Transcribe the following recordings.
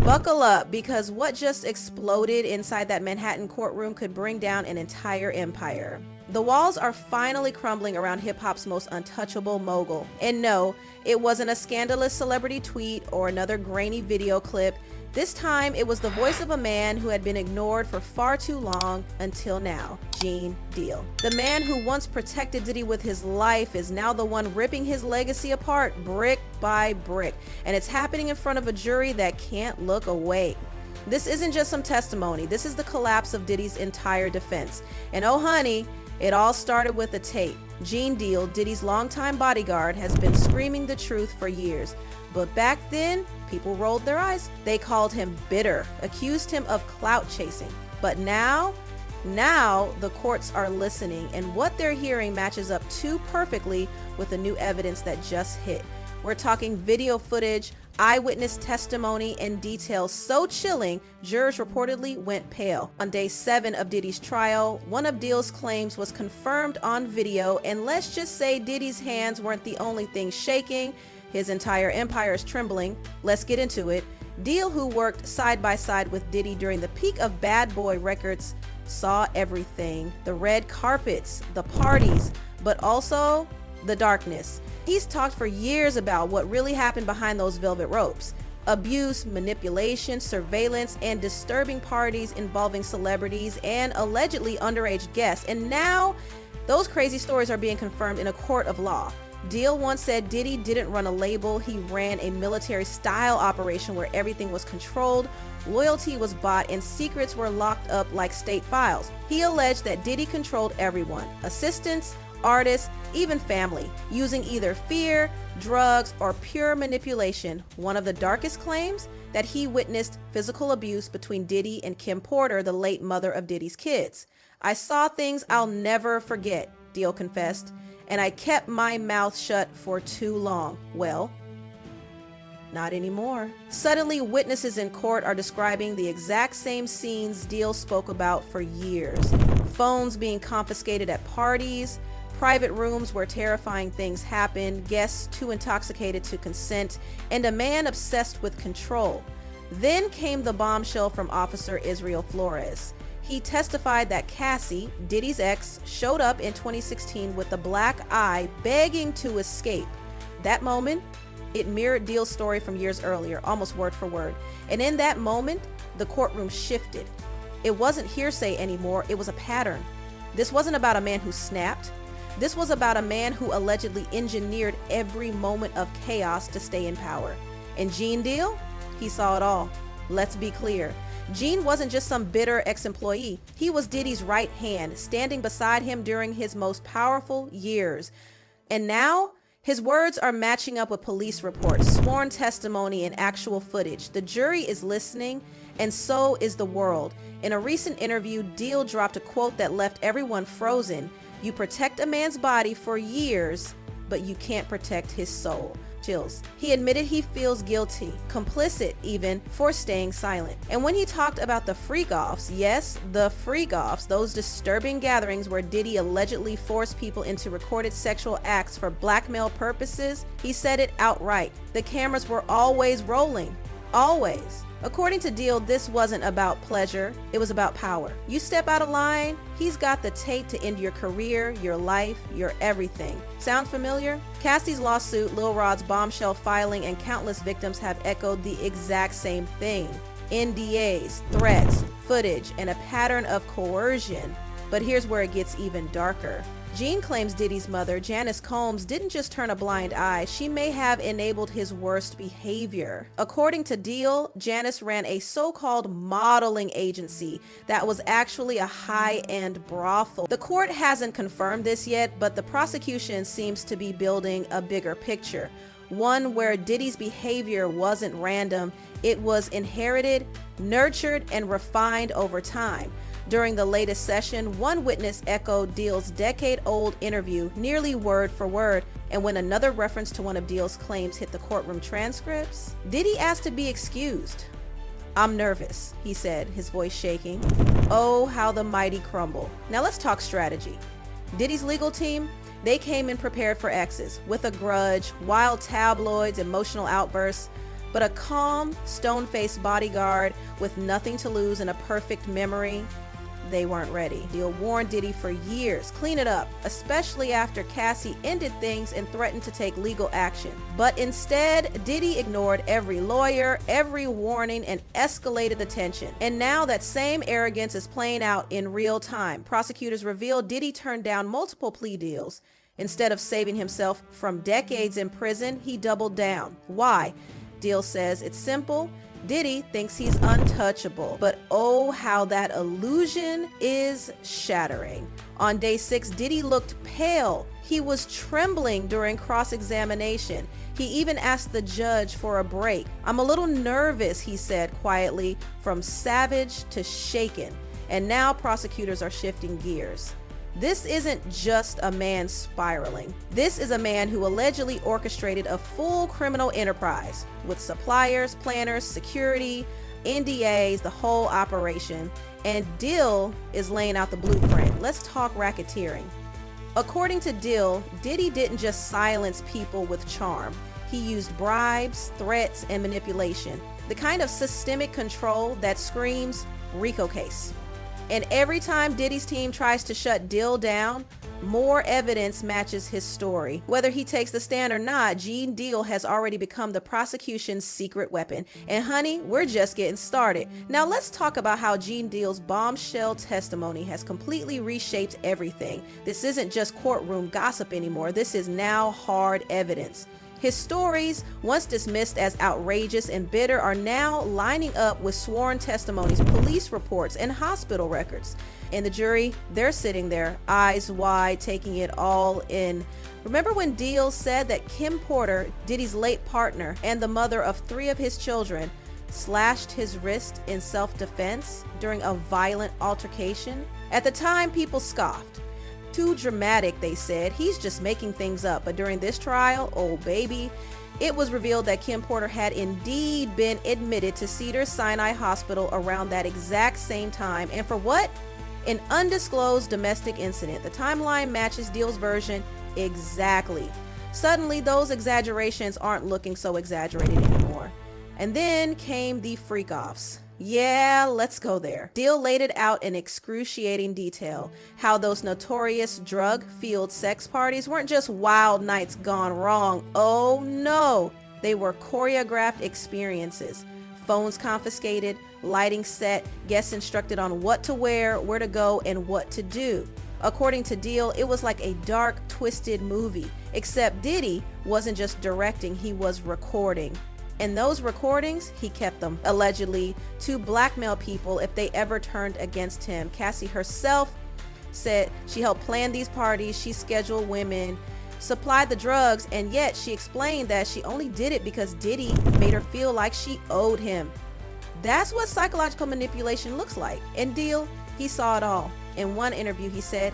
Buckle up, because what just exploded inside that Manhattan courtroom could bring down an entire empire. The walls are finally crumbling around hip-hop's most untouchable mogul. And no, it wasn't a scandalous celebrity tweet or another grainy video clip. This time, it was the voice of a man who had been ignored for far too long until now, Gene Deal. The man who once protected Diddy with his life is now the one ripping his legacy apart brick by brick. And it's happening in front of a jury that can't look away. This isn't just some testimony. This is the collapse of Diddy's entire defense. And oh honey, it all started with a tape. Gene Deal, Diddy's longtime bodyguard, has been screaming the truth for years. But back then, people rolled their eyes. They called him bitter, accused him of clout chasing. But now the courts are listening, and what they're hearing matches up too perfectly with the new evidence that just hit. We're talking video footage, eyewitness testimony, and details so chilling, jurors reportedly went pale. On day 7 of Diddy's trial, one of Deal's claims was confirmed on video, and let's just say Diddy's hands weren't the only thing shaking. His entire empire is trembling. Let's get into it. Deal, who worked side by side with Diddy during the peak of Bad Boy Records, saw everything. The red carpets, the parties, but also the darkness. He's talked for years about what really happened behind those velvet ropes. Abuse, manipulation, surveillance, and disturbing parties involving celebrities and allegedly underage guests. And now, those crazy stories are being confirmed in a court of law. Deal once said Diddy didn't run a label, he ran a military-style operation where everything was controlled, loyalty was bought, and secrets were locked up like state files. He alleged that Diddy controlled everyone, assistants, artists, even family, using either fear, drugs, or pure manipulation. One of the darkest claims, that he witnessed physical abuse between Diddy and Kim Porter, the late mother of Diddy's kids. "I saw things I'll never forget," Deal confessed, "and I kept my mouth shut for too long." Well, not anymore. Suddenly, witnesses in court are describing the exact same scenes Deal spoke about for years. Phones being confiscated at parties, private rooms where terrifying things happen, guests too intoxicated to consent, and a man obsessed with control. Then came the bombshell from Officer Israel Flores. He testified that Cassie, Diddy's ex, showed up in 2016 with a black eye, begging to escape. That moment, it mirrored Deal's story from years earlier, almost word for word. And in that moment, the courtroom shifted. It wasn't hearsay anymore, it was a pattern. This wasn't about a man who snapped. This was about a man who allegedly engineered every moment of chaos to stay in power. And Gene Deal? He saw it all. Let's be clear. Gene wasn't just some bitter ex-employee. He was Diddy's right hand, standing beside him during his most powerful years. And now, his words are matching up with police reports, sworn testimony, and actual footage. The jury is listening, and so is the world. In a recent interview, Deal dropped a quote that left everyone frozen. "You protect a man's body for years, but you can't protect his soul." Chills. He admitted he feels guilty, complicit even, for staying silent. And when he talked about the freak-offs, yes, the freak-offs, those disturbing gatherings where Diddy allegedly forced people into recorded sexual acts for blackmail purposes, he said it outright. The cameras were always rolling. Always. According to Deal, this wasn't about pleasure, it was about power. You step out of line, he's got the tape to end your career, your life, your everything. Sound familiar? Cassie's lawsuit, Lil Rod's bombshell filing, and countless victims have echoed the exact same thing. NDAs, threats, footage, and a pattern of coercion. But here's where it gets even darker. Gene claims Diddy's mother, Janice Combs, didn't just turn a blind eye, she may have enabled his worst behavior. According to Deal, Janice ran a so-called modeling agency that was actually a high-end brothel. The court hasn't confirmed this yet, but the prosecution seems to be building a bigger picture. One where Diddy's behavior wasn't random, it was inherited, nurtured, and refined over time. During the latest session, one witness echoed Deal's decade-old interview nearly word for word, and when another reference to one of Deal's claims hit the courtroom transcripts, Diddy asked to be excused. "I'm nervous," he said, his voice shaking. Oh, how the mighty crumble. Now let's talk strategy. Diddy's legal team, they came in prepared for exes, with a grudge, wild tabloids, emotional outbursts. But a calm, stone-faced bodyguard with nothing to lose and a perfect memory, they weren't ready. Deal warned Diddy for years, clean it up, especially after Cassie ended things and threatened to take legal action. But instead, Diddy ignored every lawyer, every warning, and escalated the tension. And now that same arrogance is playing out in real time. Prosecutors revealed Diddy turned down multiple plea deals. Instead of saving himself from decades in prison, he doubled down. Why? Deal says it's simple. Diddy thinks he's untouchable, but oh, how that illusion is shattering. On day 6, Diddy looked pale. He was trembling during cross-examination. He even asked the judge for a break. "I'm a little nervous," he said quietly, from savage to shaken. And now prosecutors are shifting gears. This isn't just a man spiraling. This is a man who allegedly orchestrated a full criminal enterprise with suppliers, planners, security, NDAs, the whole operation. And Dill is laying out the blueprint. Let's talk racketeering. According to Dill, Diddy didn't just silence people with charm. He used bribes, threats, and manipulation. The kind of systemic control that screams RICO case. And every time Diddy's team tries to shut Dill down, more evidence matches his story. Whether he takes the stand or not, Gene Deal has already become the prosecution's secret weapon. And honey, we're just getting started. Now let's talk about how Gene Deal's bombshell testimony has completely reshaped everything. This isn't just courtroom gossip anymore. This is now hard evidence. His stories, once dismissed as outrageous and bitter, are now lining up with sworn testimonies, police reports, and hospital records. And the jury, they're sitting there, eyes wide, taking it all in. Remember when Deal said that Kim Porter, Diddy's late partner and the mother of 3 of his children, slashed his wrist in self-defense during a violent altercation? At the time, people scoffed. Too dramatic, they said. He's just making things up. But during this trial, oh baby, it was revealed that Kim Porter had indeed been admitted to Cedars-Sinai Hospital around that exact same time. And for what? An undisclosed domestic incident. The timeline matches Deal's version exactly. Suddenly, those exaggerations aren't looking so exaggerated anymore. And then came the freak-offs. Yeah, let's go there. Deal laid it out in excruciating detail. How those notorious drug-fueled sex parties weren't just wild nights gone wrong. Oh no, they were choreographed experiences. Phones confiscated, lighting set, guests instructed on what to wear, where to go, and what to do. According to Deal, it was like a dark, twisted movie. Except Diddy wasn't just directing, he was recording. And those recordings, he kept them, allegedly, to blackmail people if they ever turned against him. Cassie herself said she helped plan these parties, she scheduled women, supplied the drugs, and yet she explained that she only did it because Diddy made her feel like she owed him. That's what psychological manipulation looks like. And Deal, he saw it all. In one interview, he said,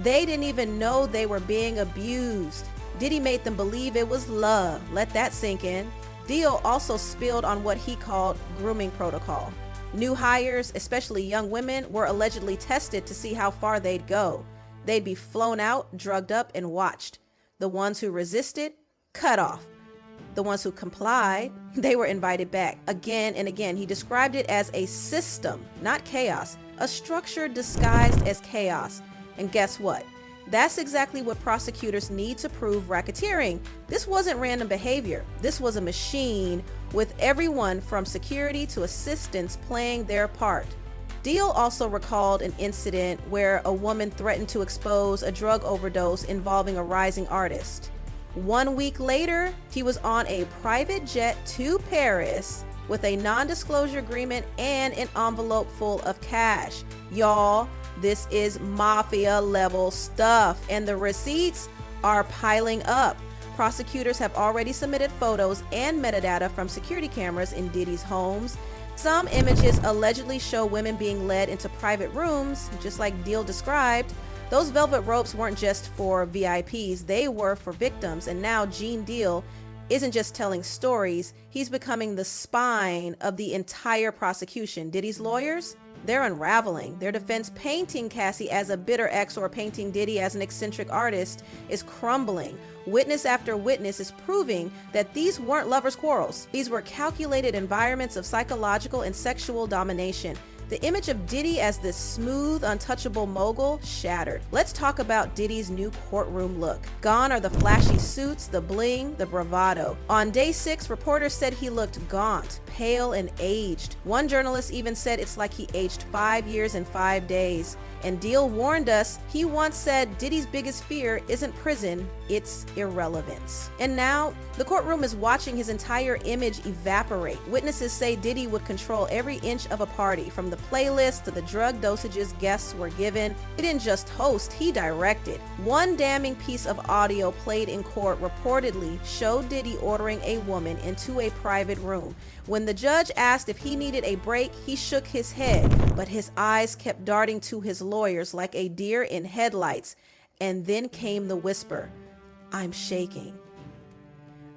they didn't even know they were being abused. Diddy made them believe it was love. Let that sink in. Deal also spilled on what he called grooming protocol. New hires, especially young women, were allegedly tested to see how far they'd go. They'd be flown out, drugged up, and watched. The ones who resisted, cut off. The ones who complied, they were invited back again and again. He described it as a system, not chaos, a structure disguised as chaos. And guess what? That's exactly what prosecutors need to prove racketeering. This wasn't random behavior. This was a machine with everyone from security to assistants playing their part. Deal also recalled an incident where a woman threatened to expose a drug overdose involving a rising artist. 1 week later, he was on a private jet to Paris with a non-disclosure agreement and an envelope full of cash. Y'all, this is mafia level stuff, and the receipts are piling up. Prosecutors have already submitted photos and metadata from security cameras in Diddy's homes. Some images allegedly show women being led into private rooms, just like Deal described. Those velvet ropes weren't just for VIPs, they were for victims. And now Gene Deal isn't just telling stories, he's becoming the spine of the entire prosecution. Diddy's lawyers, they're unraveling. Their defense painting Cassie as a bitter ex or painting Diddy as an eccentric artist is crumbling. Witness after witness is proving that these weren't lovers' quarrels. These were calculated environments of psychological and sexual domination. The image of Diddy as this smooth, untouchable mogul shattered. Let's talk about Diddy's new courtroom look. Gone are the flashy suits, the bling, the bravado. On day 6, reporters said he looked gaunt, pale, and aged. One journalist even said it's like he aged 5 years and 5 days. And Deal warned us, he once said Diddy's biggest fear isn't prison, it's irrelevance. And now, the courtroom is watching his entire image evaporate. Witnesses say Diddy would control every inch of a party, from the playlist to the drug dosages guests were given. He didn't just host, he directed. One damning piece of audio played in court reportedly showed Diddy ordering a woman into a private room. When the judge asked if he needed a break, he shook his head, but his eyes kept darting to his lawyers like a deer in headlights. And then came the whisper, "I'm shaking."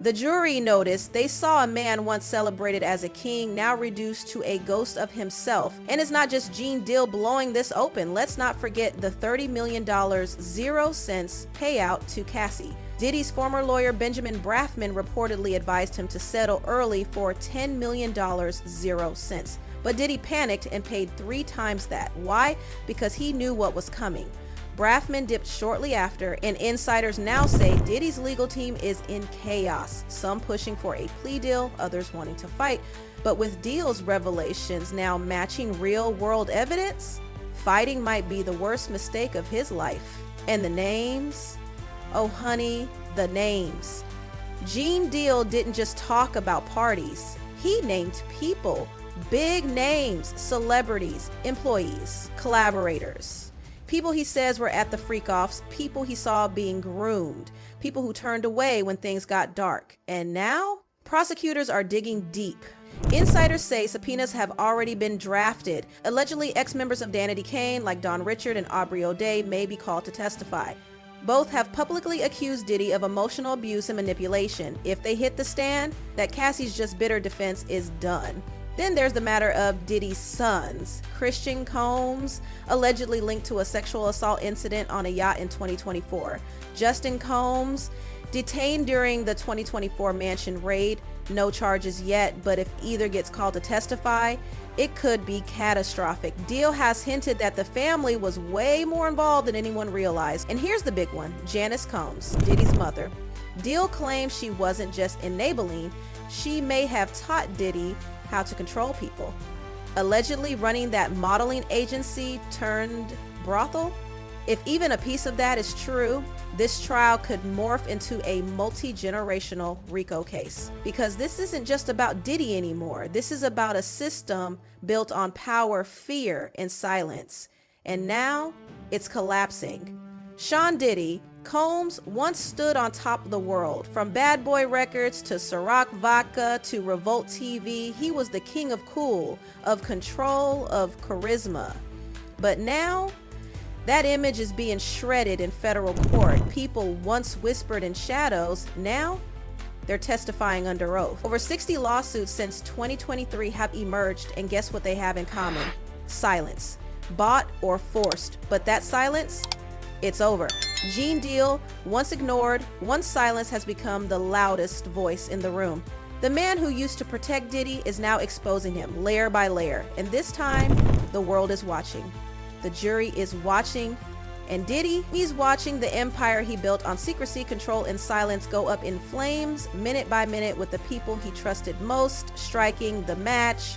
The jury noticed they saw a man once celebrated as a king, now reduced to a ghost of himself. And it's not just Gene Deal blowing this open. Let's not forget the $30 million 0 cents payout to Cassie. Diddy's former lawyer Benjamin Brafman reportedly advised him to settle early for $10 million 0 cents. But Diddy panicked and paid 3 times that. Why? Because he knew what was coming. Brafman dipped shortly after, and insiders now say Diddy's legal team is in chaos, some pushing for a plea deal, others wanting to fight. But with Deal's revelations now matching real-world evidence, fighting might be the worst mistake of his life. And the names? Oh honey, the names. Gene Deal didn't just talk about parties. He named people, big names, celebrities, employees, collaborators. People he says were at the freak-offs, people he saw being groomed, people who turned away when things got dark. And now, prosecutors are digging deep. Insiders say subpoenas have already been drafted. Allegedly, ex-members of Danity Kane, like Don Richard and Aubrey O'Day, may be called to testify. Both have publicly accused Diddy of emotional abuse and manipulation. If they hit the stand, that Cassie's just bitter defense is done. Then there's the matter of Diddy's sons. Christian Combs, allegedly linked to a sexual assault incident on a yacht in 2024. Justin Combs, detained during the 2024 mansion raid. No charges yet, but if either gets called to testify, it could be catastrophic. Deal has hinted that the family was way more involved than anyone realized. And here's the big one, Janice Combs, Diddy's mother. Deal claims she wasn't just enabling, she may have taught Diddy how to control people, allegedly running that modeling agency turned brothel. If even a piece of that is true, this trial could morph into a multi-generational RICO case. Because this isn't just about Diddy anymore. This is about a system built on power, fear, and silence. And now it's collapsing. Sean Diddy, Combs once stood on top of the world. From Bad Boy Records to Ciroc Vodka to Revolt TV, he was the king of cool, of control, of charisma. But now, that image is being shredded in federal court. People once whispered in shadows, now they're testifying under oath. Over 60 lawsuits since 2023 have emerged, and guess what they have in common? Silence. Bought or forced. But that silence, it's over. Gene Deal, once ignored, once silence, has become the loudest voice in the room. The man who used to protect Diddy is now exposing him layer by layer. And this time, the world is watching. The jury is watching. And Diddy, he's watching the empire he built on secrecy, control, and silence go up in flames minute by minute with the people he trusted most striking the match.